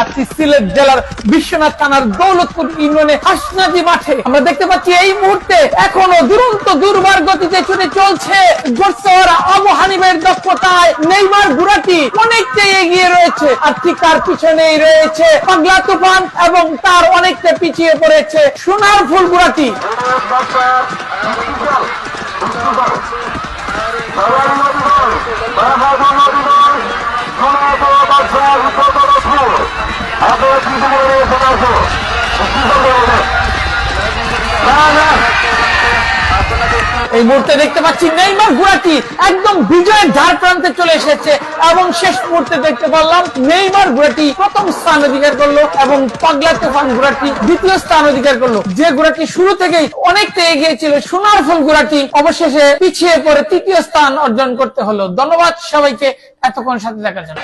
যাচ্ছি সিলেট জেলার বিশ্বনাথ থানার দৌলতপুর ইউনিয়নে হাসনাদি মাঠে। আমরা দেখতে পাচ্ছি এই মুহূর্তে এখনো দুরন্ত দুর্বার গতিতে ছুটে চলছে। গোসর আবু হানিফের দক্ষতায় নেইমার বুড়াটি অনেকটাই এগিয়ে রয়েছে, আর ঠিক তার পিছনেই রয়েছে পাগলা তুফান এবং তার অনেকটা পিছিয়ে পড়েছে সোনার ফুল বুড়াটি। এই মুহূর্তে দেখতে পাচ্ছি নেইমার ঘোড়াটি একদম বিজয়ের ধার প্রান্তে চলে এসেছে এবং শেষ মুহূর্তে দেখতে পারলাম নেইমার ঘোড়াটি প্রথম স্থান অধিকার করলো এবং পাগলা তুফান ঘোড়াটি দ্বিতীয় স্থান অধিকার করলো। যে ঘোড়াটি শুরু থেকেই অনেকটা এগিয়ে ছিল সোনার ফুল ঘোড়াটি অবশেষে পিছিয়ে পড়ে তৃতীয় স্থান অর্জন করতে হলো। ধন্যবাদ সবাইকে এতক্ষণ সাথে থাকার জন্য।